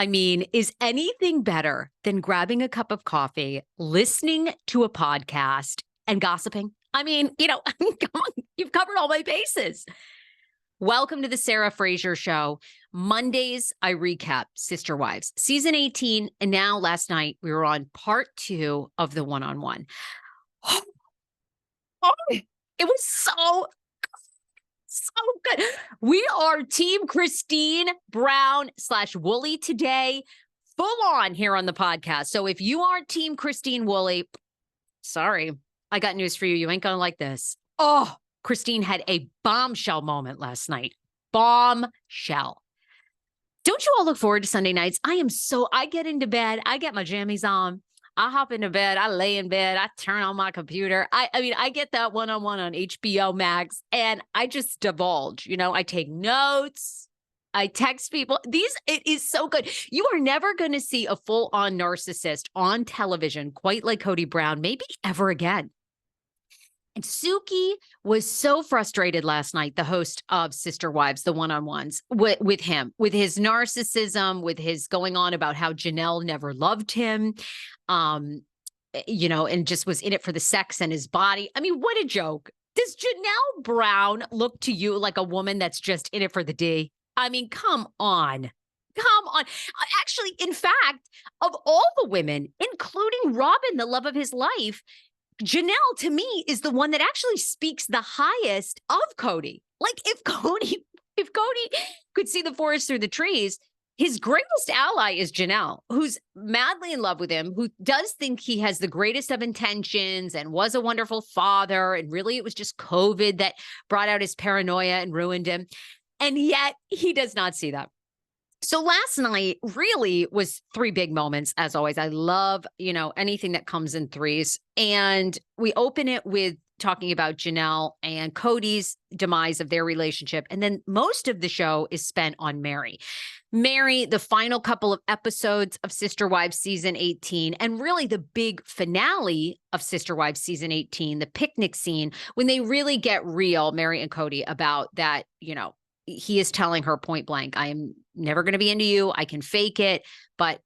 I mean, is anything better than grabbing a cup of coffee, listening to a podcast, and gossiping? I mean, come on, you've covered all my bases. Welcome to the Sarah Fraser Show. Mondays, I recap Sister Wives, season 18. And now last night, we were on part 2 of the one-on-one. It was so good. We are Team Christine Brown / Wooly today, full on here on the podcast. So if you aren't Team Christine Wooly, sorry, I got news for you. You ain't going to like this. Oh, Christine had a bombshell moment last night. Bombshell. Don't you all look forward to Sunday nights? I get into bed. I get my jammies on. I hop into bed. I lay in bed. I turn on my computer. I get that one-on-one on HBO Max and I just divulge, I take notes. I text people. It is so good. You are never going to see a full-on narcissist on television quite like Kody Brown, maybe ever again. And Suki was so frustrated last night, the host of Sister Wives, the one-on-ones, with him, with his narcissism, with his going on about how Janelle never loved him, and just was in it for the sex and his body. I mean, what a joke. Does Janelle Brown look to you like a woman that's just in it for the D? I mean, come on. Come on. Actually, in fact, of all the women, including Robin, the love of his life, Janelle, to me, is the one that actually speaks the highest of Kody. Like, if Kody could see the forest through the trees, his greatest ally is Janelle, who's madly in love with him, who does think he has the greatest of intentions and was a wonderful father. And really, it was just COVID that brought out his paranoia and ruined him. And yet, he does not see that. So last night really was 3 big moments, as always. I love, anything that comes in threes. And we open it with talking about Janelle and Kody's demise of their relationship. And then most of the show is spent on Meri. Meri, the final couple of episodes of Sister Wives season 18, and really the big finale of Sister Wives season 18, the picnic scene, when they really get real, Meri and Kody, about that, he is telling her point blank, I am never going to be into you. I can fake it, but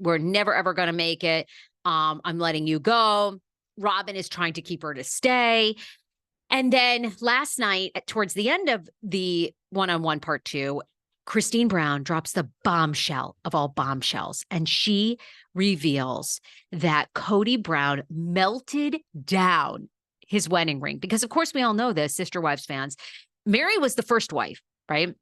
we're never, ever going to make it. I'm letting you go. Robin is trying to keep her to stay. And then last night, towards the end of the one-on-one part 2, Christine Brown drops the bombshell of all bombshells. And she reveals that Kody Brown melted down his wedding ring. Because of course, we all know this, Sister Wives fans, Meri was the first wife, right?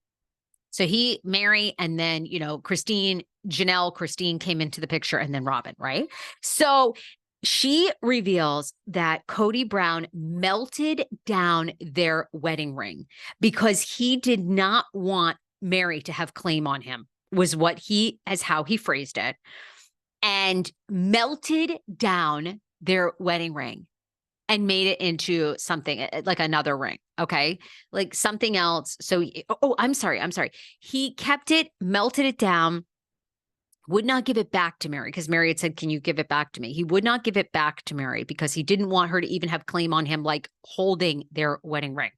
So Meri, and then, Christine came into the picture, and then Robin, right? So she reveals that Kody Brown melted down their wedding ring because he did not want Meri to have claim on him, was how he phrased it, and melted down their wedding ring and made it into something like another ring. Okay. Like something else. So, I'm sorry. He kept it, melted it down, would not give it back to Meri because Meri had said, can you give it back to me? He would not give it back to Meri because he didn't want her to even have claim on him, like holding their wedding ring.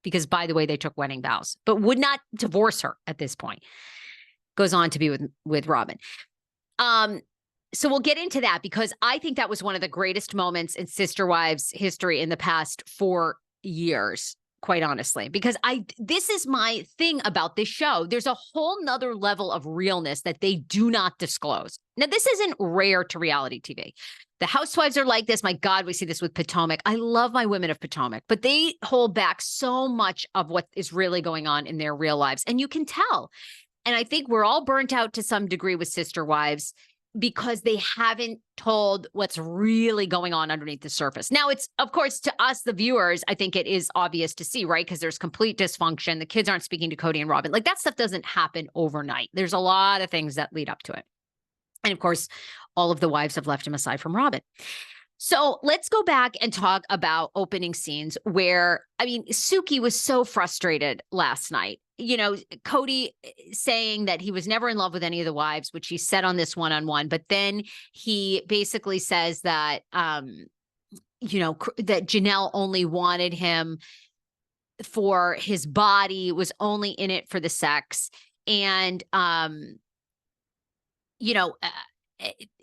Because by the way, they took wedding vows, but would not divorce her at this point. Goes on to be with Robin. So we'll get into that because I think that was one of the greatest moments in Sister Wives history in the past 4 years, quite honestly, because this is my thing about this show. There's a whole nother level of realness that they do not disclose. Now, this isn't rare to reality TV. The housewives are like this. My God, we see this with Potomac. I love my women of Potomac, but they hold back so much of what is really going on in their real lives. And you can tell. And I think we're all burnt out to some degree with Sister Wives because they haven't told what's really going on underneath the surface. Now, it's, of course, to us, the viewers, I think it is obvious to see, right? Because there's complete dysfunction. The kids aren't speaking to Kody and Robin. Like, that stuff doesn't happen overnight. There's a lot of things that lead up to it. And of course, all of the wives have left him aside from Robin. So let's go back and talk about opening scenes where, Suki was so frustrated last night. Kody saying that he was never in love with any of the wives, which he said on this one-on-one, but then he basically says that, that Janelle only wanted him for his body, was only in it for the sex. And you know,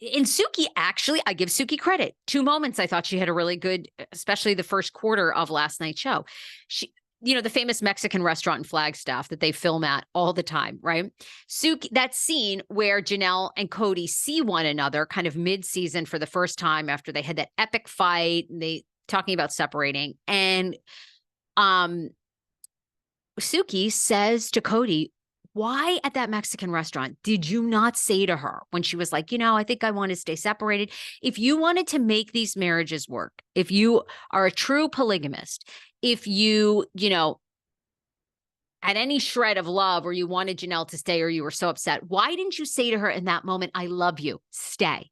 in Suki, actually, I give Suki credit. 2 moments I thought she had a really good, especially the first quarter of last night's show. She, the famous Mexican restaurant in Flagstaff that they film at all the time, right? Suki, that scene where Janelle and Kody see one another kind of mid-season for the first time after they had that epic fight, and they talking about separating. And Suki says to Kody, why at that Mexican restaurant did you not say to her when she was like, I think I want to stay separated? If you wanted to make these marriages work, if you are a true polygamist, if you, had any shred of love or you wanted Janelle to stay or you were so upset, why didn't you say to her in that moment, I love you, stay?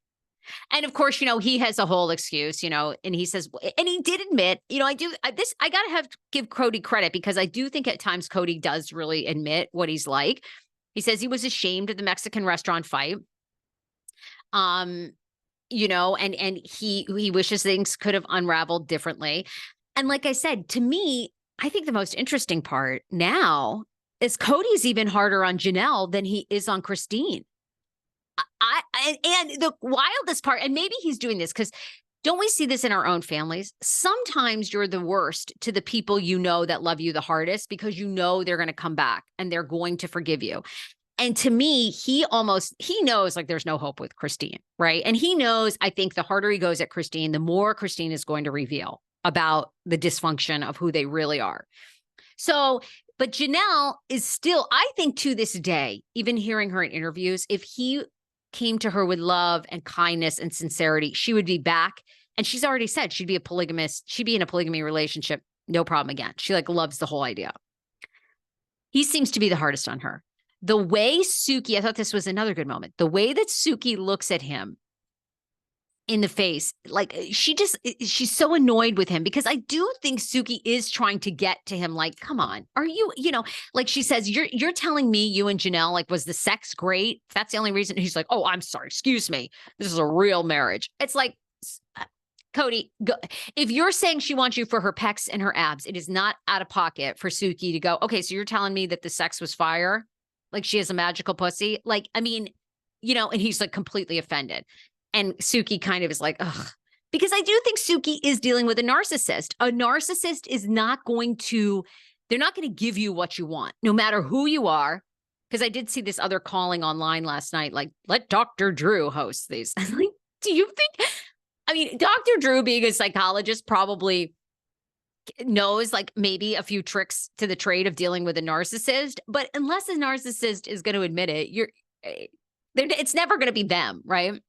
And of course, he has a whole excuse, and he says, and he did admit, I got to give Kody credit because I do think at times Kody does really admit what he's like. He says he was ashamed of the Mexican restaurant fight. And he wishes things could have unraveled differently. And like I said, to me, I think the most interesting part now is Cody's even harder on Janelle than he is on Christine. And the wildest part, and maybe he's doing this because don't we see this in our own families? Sometimes you're the worst to the people that love you the hardest because they're going to come back and they're going to forgive you. And to me, he knows like there's no hope with Christine, right? And he knows, I think the harder he goes at Christine, the more Christine is going to reveal about the dysfunction of who they really are. So, but Janelle is still, I think to this day, even hearing her in interviews, if he came to her with love and kindness and sincerity, she would be back. And she's already said she'd be a polygamist. She'd be in a polygamy relationship. No problem again. She loves the whole idea. He seems to be the hardest on her. The way Suki, I thought this was another good moment. The way that Suki looks at him in the face, she's so annoyed with him because I do think Suki is trying to get to him. Like, come on, are you, like she says, you're telling me you and Janelle, was the sex great? That's the only reason. He's like, oh, I'm sorry. Excuse me. This is a real marriage. It's like, Kody, if you're saying she wants you for her pecs and her abs, it is not out of pocket for Suki to go, okay, so you're telling me that the sex was fire? Like she has a magical pussy? And he's completely offended. And Suki kind of is like, ugh, because I do think Suki is dealing with a narcissist. A narcissist is not going to, they're not going to give you what you want, no matter who you are. Because I did see this other calling online last night, let Dr. Drew host these. Do you think, Dr. Drew being a psychologist probably knows maybe a few tricks to the trade of dealing with a narcissist. But unless a narcissist is going to admit it, it's never going to be them, right?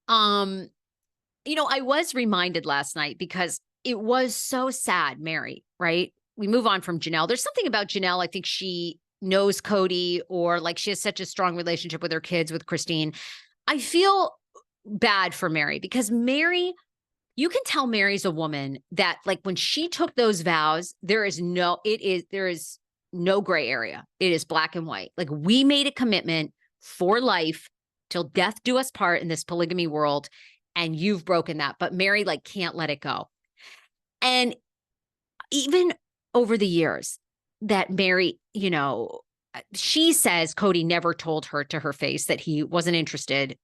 I was reminded last night because it was so sad, Meri, right? We move on from Janelle. There's something about Janelle. I think she knows Kody or she has such a strong relationship with her kids, with Christine. I feel bad for Meri because Meri, you can tell Meri's a woman that when she took those vows, there is no gray area. It is black and white. We made a commitment for life till death do us part in this polygamy world. And you've broken that. But Meri can't let it go. And even over the years that Meri, she says Kody never told her to her face that he wasn't interested.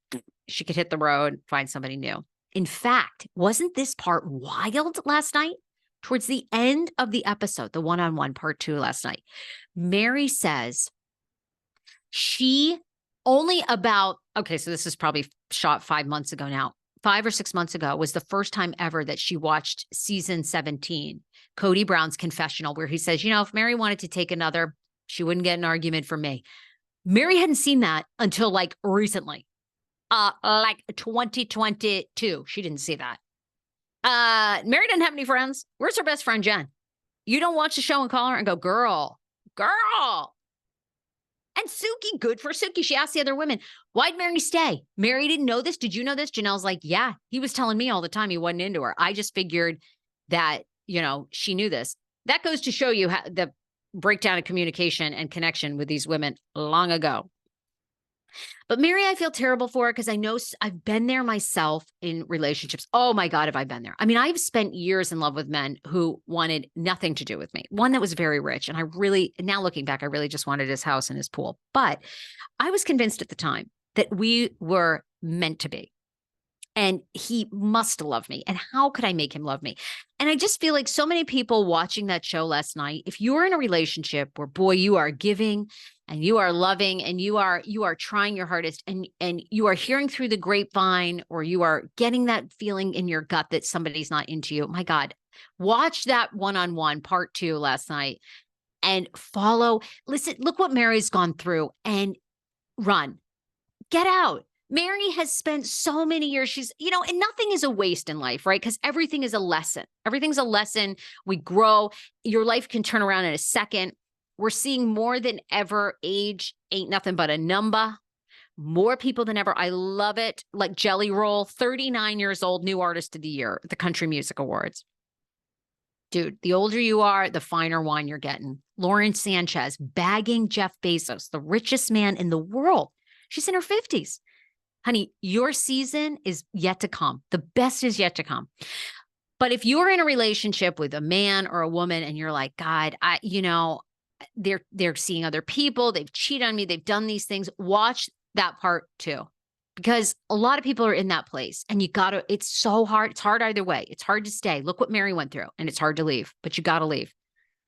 She could hit the road, find somebody new. In fact, wasn't this part wild last night? Towards the end of the episode, the one-on-one part 2 last night, Meri says she only about, okay, so this is probably shot 5 months ago now. 5 or 6 months ago was the first time ever that she watched season 17, Kody Brown's confessional, where he says, if Meri wanted to take another, she wouldn't get an argument from me. Meri hadn't seen that until recently, 2022. She didn't see that. Meri didn't have any friends. Where's her best friend, Jen? You don't watch the show and call her and go, girl. And Suki, good for Suki. She asked the other women, why'd Meri stay? Meri didn't know this. Did you know this? Janelle's like, yeah, he was telling me all the time he wasn't into her. I just figured that, she knew this. That goes to show you how the breakdown of communication and connection with these women long ago. But Meri, I feel terrible for her because I know I've been there myself in relationships. Oh my God, have I been there? I've spent years in love with men who wanted nothing to do with me. One that was very rich. And now looking back, I really just wanted his house and his pool. But I was convinced at the time that we were meant to be. And he must love me. And how could I make him love me? And I just feel like so many people watching that show last night, if you're in a relationship where, boy, you are giving and you are loving and you are trying your hardest and you are hearing through the grapevine, or you are getting that feeling in your gut that somebody's not into you, my God, watch that one-on-one part 2 last night and listen, look what Meri's gone through, and run, get out. Meri has spent so many years. She's, and nothing is a waste in life, right? Because everything is a lesson. Everything's a lesson. We grow. Your life can turn around in a second. We're seeing more than ever. Age ain't nothing but a number. More people than ever. I love it. Like Jelly Roll, 39 years old, new artist of the year at the Country Music Awards. Dude, the older you are, the finer wine you're getting. Lauren Sanchez bagging Jeff Bezos, the richest man in the world. She's in her 50s. Honey, your season is yet to come. The best is yet to come. But if you're in a relationship with a man or a woman and you're like, God, they're seeing other people, they've cheated on me, they've done these things, watch that part too. Because a lot of people are in that place, and it's so hard. It's hard either way. It's hard to stay. Look what Meri went through, and it's hard to leave, but you got to leave.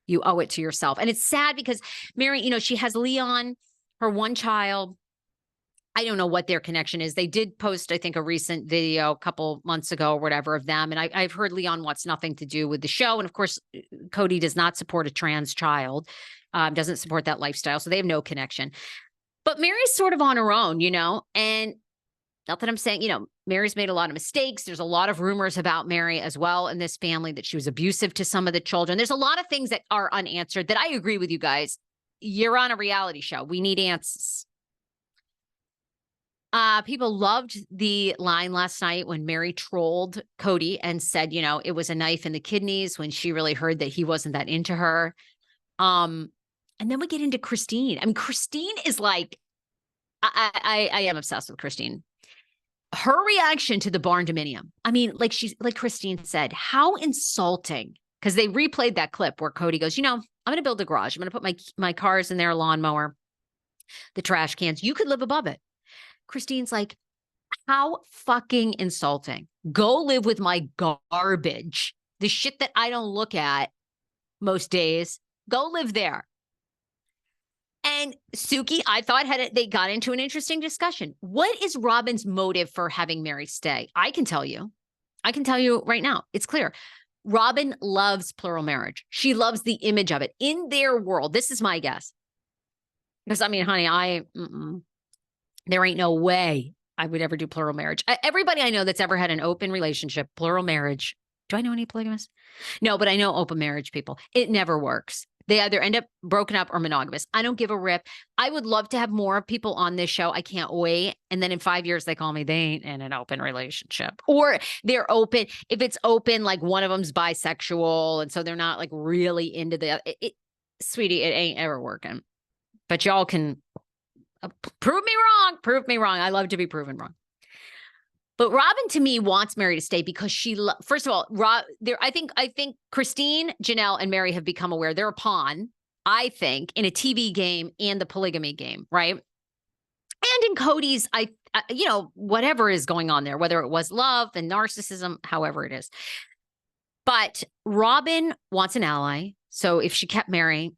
You owe it to yourself. And it's sad because Meri, she has Leon, her one child. I don't know what their connection is. They did post, I think, a recent video a couple months ago or whatever of them. And I've heard Leon wants nothing to do with the show. And of course, Kody does not support a trans child, doesn't support that lifestyle. So they have no connection. But Meri's sort of on her own, and not that I'm saying, Meri's made a lot of mistakes. There's a lot of rumors about Meri as well in this family, that she was abusive to some of the children. There's a lot of things that are unanswered that I agree with you guys. You're on a reality show. We need answers. People loved the line last night when Meri trolled Kody and said, it was a knife in the kidneys, when she really heard that he wasn't that into her. And then we get into Christine. I mean, Christine is like, I am obsessed with Christine. Her reaction to the barn dominium. I mean, like Christine said, how insulting. Because they replayed that clip where Kody goes, I'm going to build a garage. I'm going to put my cars in there, a lawnmower, the trash cans. You could live above it. Christine's like, how fucking insulting. Go live with my garbage. The shit that I don't look at most days. Go live there. And Suki, I thought they got into an interesting discussion. What is Robin's motive for having Meri stay? I can tell you right now. It's clear. Robin loves plural marriage. She loves the image of it in their world. This is my guess. Because honey, there ain't no way I would ever do plural marriage. Everybody I know that's ever had an open relationship, plural marriage. Do I know any polygamists? No, but I know open marriage people. It never works. They either end up broken up or monogamous. I don't give a rip. I would love to have more people on this show. I can't wait. And then in 5 years, they call me, they ain't in an open relationship. Or they're open. If it's open, like one of them's bisexual. And so they're not like really into sweetie, it ain't ever working. But y'all can prove me wrong. I love to be proven wrong. But Robin, to me, wants Meri to stay because first of all, I think Christine, Janelle, and Meri have become aware they're a pawn, I think, in a TV game and the polygamy game, right? And in Kody's, whatever is going on there, whether it was love and narcissism, however it is. But Robin wants an ally. So if she kept Meri,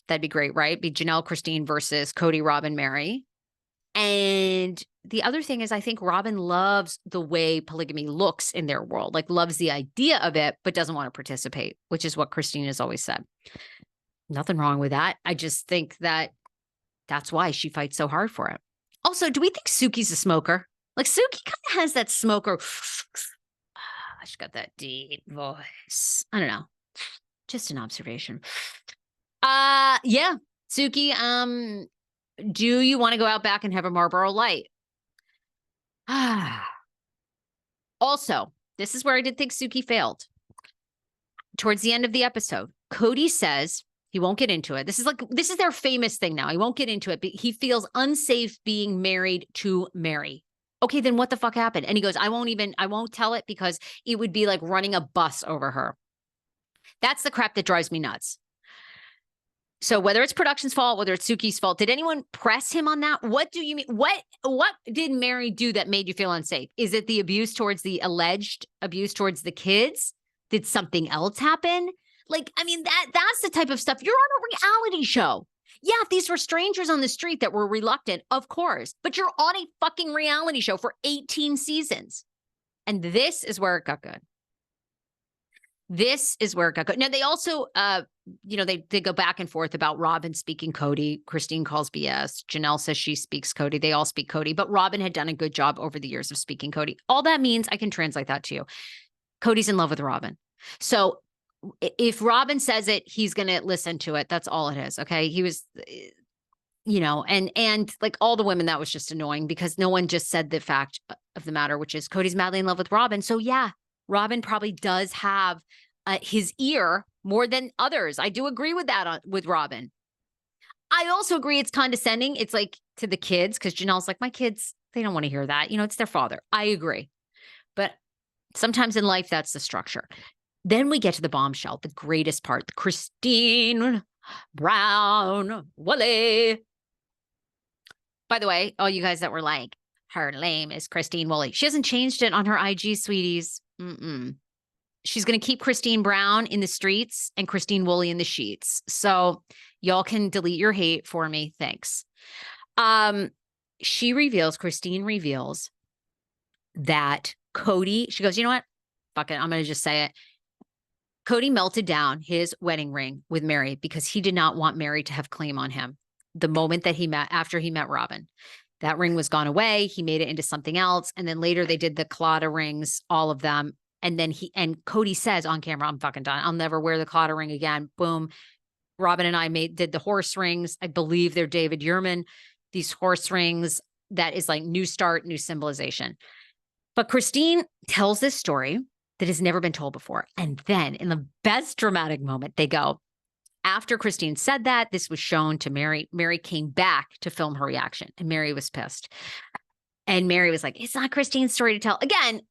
that'd be great, right? Be Janelle, Christine versus Kody, Robin, Meri. And the other thing is, I think Robin loves the way polygamy looks in their world, like loves the idea of it, but doesn't want to participate, which is what Christine has always said. Nothing wrong with that. I just think that's why she fights so hard for it. Also, do we think Suki's a smoker? Like Suki kind of has that smoker. She's got that deep voice. I don't know. Just an observation. Yeah, Suki, do you want to go out back and have a Marlboro Light? Also, this is where I did think Suki failed. Towards the end of the episode, Kody says he won't get into it. This is their famous thing now. He won't get into it, but he feels unsafe being married to Meri. Okay, then what the fuck happened? And he goes, I won't tell it because it would be like running a bus over her. That's the crap that drives me nuts. So whether it's production's fault, whether it's Suki's fault, did anyone press him on that? What do you mean? What did Meri do that made you feel unsafe? Is it the alleged abuse towards the kids? Did something else happen? Like, I mean, that's the type of stuff. You're on a reality show. Yeah, if these were strangers on the street that were reluctant, of course. But you're on a fucking reality show for 18 seasons. And this is where it got good. This is where it got good. Now, they also, they go back and forth about Robin speaking Kody. Christine calls BS. Janelle says she speaks Kody. They all speak Kody. But Robin had done a good job over the years of speaking Kody. All that means, I can translate that to you. Cody's in love with Robin. So if Robin says it, he's going to listen to it. That's all it is. Okay. He was, and like all the women, that was just annoying because no one just said the fact of the matter, which is Cody's madly in love with Robin. So yeah, Robin probably does have his ear more than others. I do agree with that with Robin. I also agree it's condescending. It's like to the kids, because Janelle's like, my kids, they don't want to hear that. It's their father. I agree. But sometimes in life, that's the structure. Then we get to the bombshell, the greatest part, the Christine Brown Woolley. By the way, all you guys that were like, her name is Christine Woolley. She hasn't changed it on her IG, sweeties. She's going to keep Christine Brown in the streets and Christine Woolley in the sheets. So y'all can delete your hate for me. Thanks. Christine reveals that Kody, she goes, you know what? Fuck it. I'm going to just say it. Kody melted down his wedding ring with Meri because he did not want Meri to have claim on him the moment that after he met Robin. That ring was gone away. He made it into something else. And then later they did the Claddagh rings, all of them. And then Kody says on camera, I'm fucking done. I'll never wear the Claddagh ring again. Boom. Robin and I did the horse rings. I believe they're David Yurman. These horse rings, that is like new start, new symbolization. But Christine tells this story that has never been told before. And then in the best dramatic moment, they go, after Christine said that, this was shown to Meri. Meri came back to film her reaction, and Meri was pissed. And Meri was like, it's not Christine's story to tell. Again,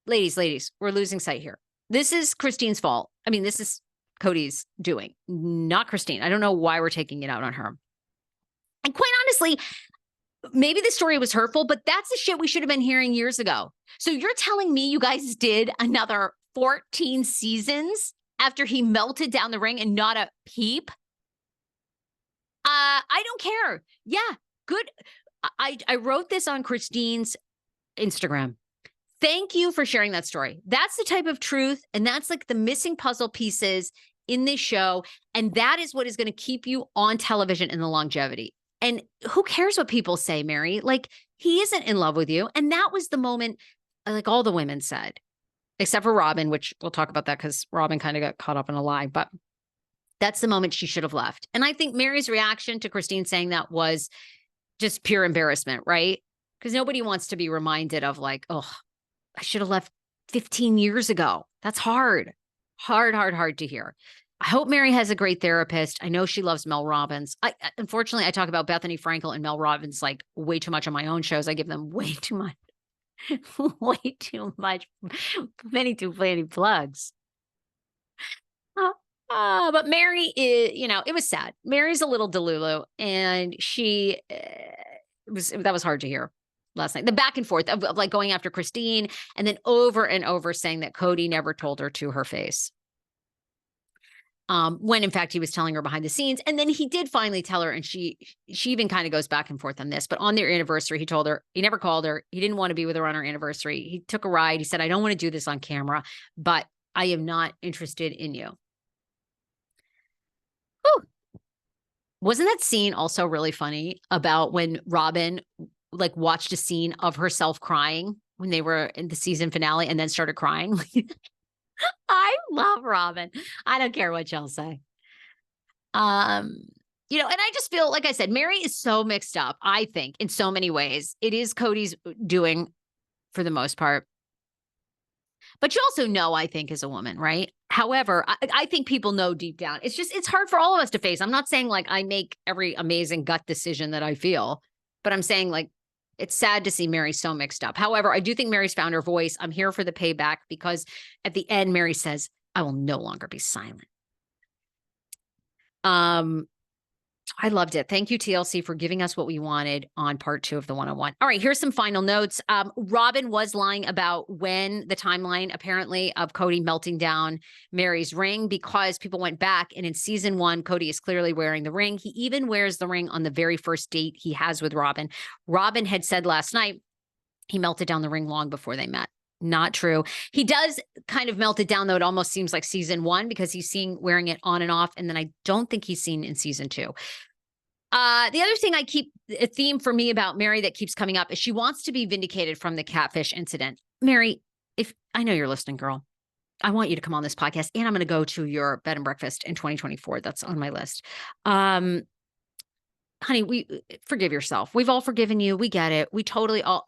ladies, we're losing sight here. This is Christine's fault. I mean, this is Kody's doing, not Christine. I don't know why we're taking it out on her. And quite honestly, maybe the story was hurtful, but that's the shit we should have been hearing years ago. So you're telling me you guys did another 14 seasons after he melted down the ring and not a peep? I don't care. Yeah, good. I wrote this on Christine's Instagram. Thank you for sharing that story. That's the type of truth, and that's like the missing puzzle pieces in this show, and that is what is going to keep you on television in the longevity. And who cares what people say, Meri? Like, he isn't in love with you. And that was the moment, like all the women said, except for Robin, which we'll talk about that because Robin kind of got caught up in a lie. But that's the moment she should have left. And I think Meri's reaction to Christine saying that was just pure embarrassment, right? Because nobody wants to be reminded of like, oh, I should have left 15 years ago. That's hard to hear. I hope Meri has a great therapist. I know she loves Mel Robbins. Unfortunately, I talk about Bethany Frankel and Mel Robbins like way too much on my own shows. I give them way too much, many too many plugs. But Meri is, it was sad. Meri's a little delulu, and that was hard to hear last night. The back and forth of like going after Christine and then over and over saying that Kody never told her to her face. When in fact he was telling her behind the scenes. And then he did finally tell her, and she even kind of goes back and forth on this, but on their anniversary, he told her, he never called her. He didn't want to be with her on her anniversary. He took a ride. He said, I don't want to do this on camera, but I am not interested in you. Whew. Wasn't that scene also really funny about when Robin like watched a scene of herself crying when they were in the season finale and then started crying? I love Robin. I don't care what y'all say. And I just feel, like I said, Meri is so mixed up, I think, in so many ways. It is Kody's doing for the most part. But you also know, I think, as a woman, right? However, I think people know deep down. It's hard for all of us to face. I'm not saying like I make every amazing gut decision that I feel, but I'm saying like, it's sad to see Meri so mixed up. However, I do think Meri's found her voice. I'm here for the payback because at the end, Meri says, I will no longer be silent. I loved it. Thank you, TLC, for giving us what we wanted on part 2 of the one-on-one. All right, here's some final notes. Robin was lying about when the timeline, apparently, of Kody melting down Meri's ring, because people went back, and in season 1, Kody is clearly wearing the ring. He even wears the ring on the very first date he has with Robin. Robin had said last night he melted down the ring long before they met. Not true. He does kind of melt it down, though. It almost seems like season 1, because he's seen wearing it on and off. And then I don't think he's seen in season 2. The other thing a theme for me about Meri that keeps coming up is she wants to be vindicated from the catfish incident. Meri, if I know you're listening, girl, I want you to come on this podcast, and I'm going to go to your bed and breakfast in 2024. That's on my list. Honey, forgive yourself. We've all forgiven you. We get it. We totally all.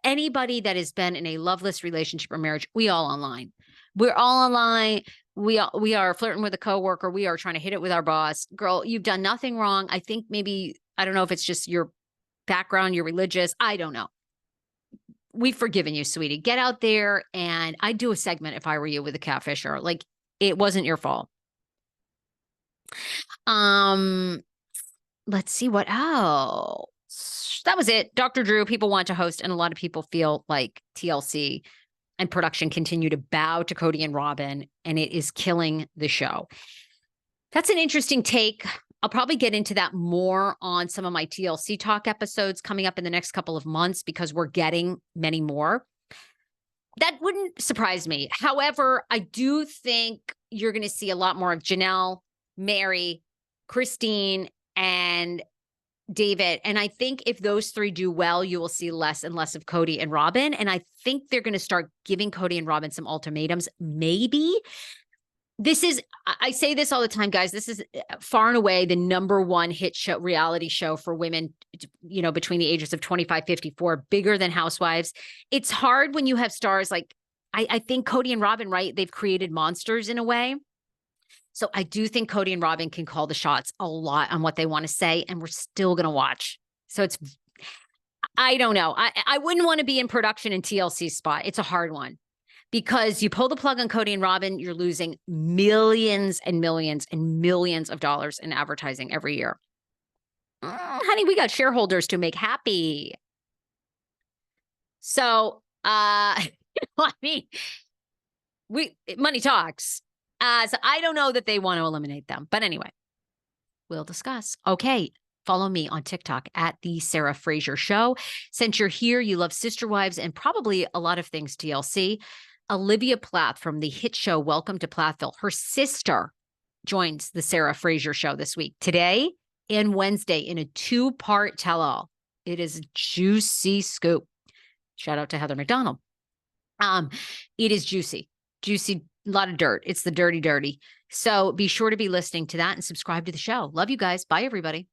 Anybody that has been in a loveless relationship or marriage, we all online. We're all online. We are flirting with a coworker. We are trying to hit it with our boss. Girl, you've done nothing wrong. I think maybe, I don't know if it's just your background, you're religious. I don't know. We've forgiven you, sweetie. Get out there, and I'd do a segment if I were you with a catfisher. Like, it wasn't your fault. Let's see what else. That was it. Dr. Drew, people want to host, and a lot of people feel like TLC and production continue to bow to Kody and Robin, and it is killing the show. That's an interesting take. I'll probably get into that more on some of my TLC talk episodes coming up in the next couple of months, because we're getting many more. That wouldn't surprise me. However, I do think you're going to see a lot more of Janelle, Meri, Christine, and David. And I think if those 3 do well, you will see less and less of Kody and Robin. And I think they're going to start giving Kody and Robin some ultimatums. Maybe I say this all the time, guys, this is far and away the #1 hit show, reality show for women, between the ages of 25, 54, bigger than Housewives. It's hard when you have stars like, I think Kody and Robin, right? They've created monsters in a way. So I do think Kody and Robin can call the shots a lot on what they want to say, and we're still going to watch. So I don't know. I wouldn't want to be in production in TLC's spot. It's a hard one, because you pull the plug on Kody and Robin, you're losing millions and millions and millions of dollars in advertising every year. Honey, we got shareholders to make happy. So, money talks. So I don't know that they want to eliminate them. But anyway, we'll discuss. Okay. Follow me on TikTok at the Sarah Fraser Show. Since you're here, you love Sister Wives and probably a lot of things TLC. Olivia Plath from the hit show Welcome to Plathville. Her sister joins the Sarah Fraser Show this week, today and Wednesday, in a 2-part tell-all. It is a juicy scoop. Shout out to Heather McDonald. It is juicy, a lot of dirt. It's the dirty. So be sure to be listening to that and subscribe to the show. Love you guys. Bye, everybody.